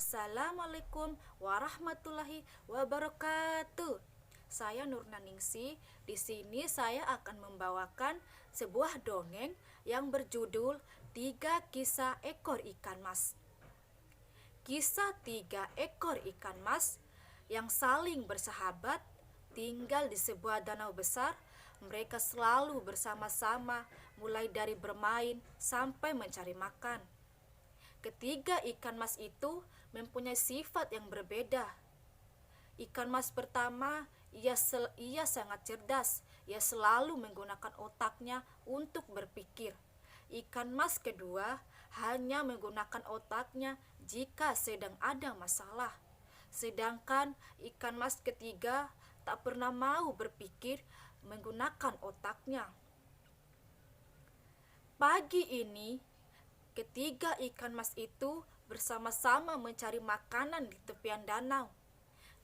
Assalamualaikum warahmatullahi wabarakatuh. Saya Nurnaningsi. Di sini saya akan membawakan sebuah dongeng yang berjudul 3 Kisah Ekor Ikan Mas. Kisah 3 ekor ikan mas yang saling bersahabat tinggal di sebuah danau besar. Mereka selalu bersama-sama mulai dari bermain sampai mencari makan. Ketiga ikan mas itu mempunyai sifat yang berbeda. Ikan mas pertama, ia sangat cerdas. Ia selalu menggunakan otaknya untuk berpikir. Ikan mas kedua hanya menggunakan otaknya jika sedang ada masalah. Sedangkan ikan mas ketiga tak pernah mau berpikir menggunakan otaknya. Pagi ini, ketiga ikan mas itu bersama-sama mencari makanan di tepian danau.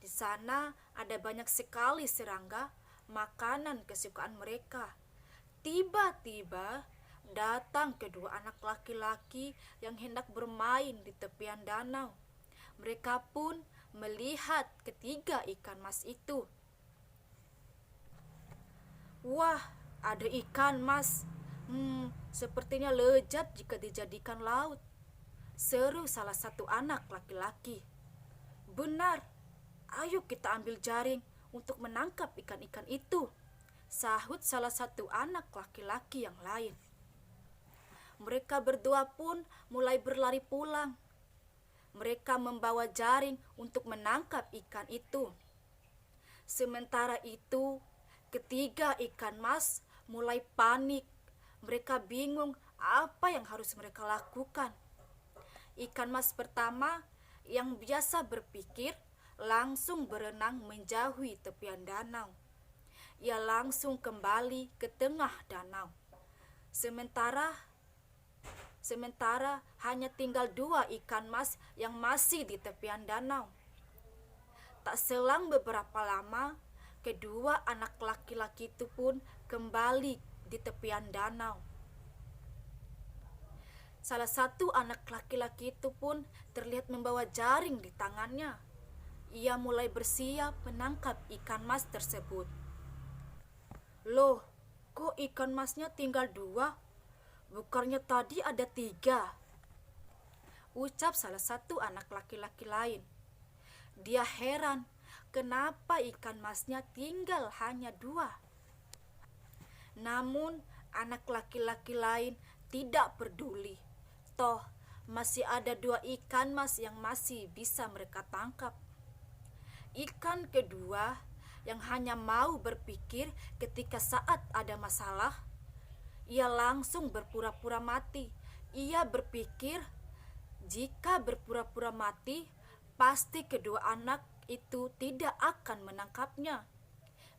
Di sana ada banyak sekali serangga, makanan kesukaan mereka. Tiba-tiba datang kedua anak laki-laki yang hendak bermain di tepian danau. Mereka pun melihat ketiga ikan mas itu. Wah, ada ikan mas. Sepertinya lezat jika dijadikan laut, seru salah satu anak laki-laki. Benar, ayo kita ambil jaring untuk menangkap ikan-ikan itu, sahut salah satu anak laki-laki yang lain. Mereka berdua pun mulai berlari pulang. Mereka membawa jaring untuk menangkap ikan itu. Sementara itu, ketiga ikan mas mulai panik. Mereka bingung apa yang harus mereka lakukan. Ikan mas pertama yang biasa berpikir langsung berenang menjauhi tepian danau. Ia langsung kembali ke tengah danau. Sementara hanya tinggal 2 ikan mas yang masih di tepian danau. Tak selang beberapa lama, kedua anak laki-laki itu pun kembali di tepian danau. Salah satu anak laki-laki itu pun terlihat membawa jaring di tangannya. Ia mulai bersiap menangkap ikan mas tersebut. Loh, kok ikan masnya tinggal 2? Bukannya tadi ada 3? Ucap salah satu anak laki-laki lain. Dia heran, kenapa ikan masnya tinggal hanya 2? Namun anak laki-laki lain tidak peduli. Toh masih ada 2 ikan mas yang masih bisa mereka tangkap. Ikan kedua yang hanya mau berpikir ketika saat ada masalah, ia langsung berpura-pura mati. Ia berpikir jika berpura-pura mati, pasti kedua anak itu tidak akan menangkapnya.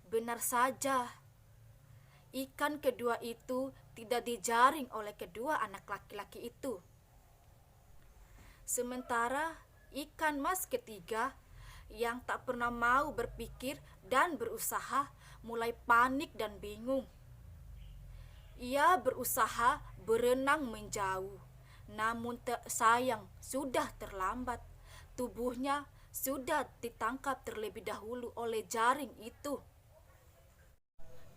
Benar saja, ikan kedua itu tidak dijaring oleh kedua anak laki-laki itu. Sementara ikan mas ketiga yang tak pernah mau berpikir dan berusaha mulai panik dan bingung. Ia berusaha berenang menjauh, namun sayang sudah terlambat. Tubuhnya sudah ditangkap terlebih dahulu oleh jaring itu.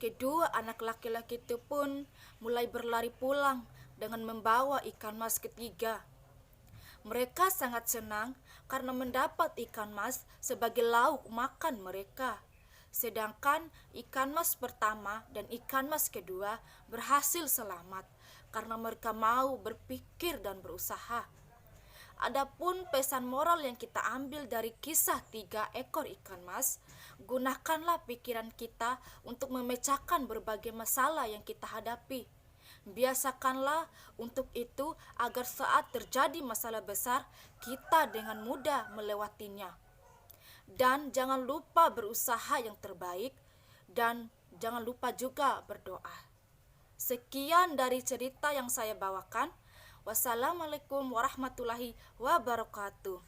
Kedua anak laki-laki itu pun mulai berlari pulang dengan membawa ikan mas ketiga. Mereka sangat senang karena mendapat ikan mas sebagai lauk makan mereka. Sedangkan ikan mas pertama dan ikan mas kedua berhasil selamat karena mereka mau berpikir dan berusaha. Adapun pesan moral yang kita ambil dari kisah 3 ekor ikan mas, gunakanlah pikiran kita untuk memecahkan berbagai masalah yang kita hadapi. Biasakanlah untuk itu agar saat terjadi masalah besar, kita dengan mudah melewatinya. Dan jangan lupa berusaha yang terbaik dan jangan lupa juga berdoa. Sekian dari cerita yang saya bawakan. Wassalamualaikum warahmatullahi wabarakatuh.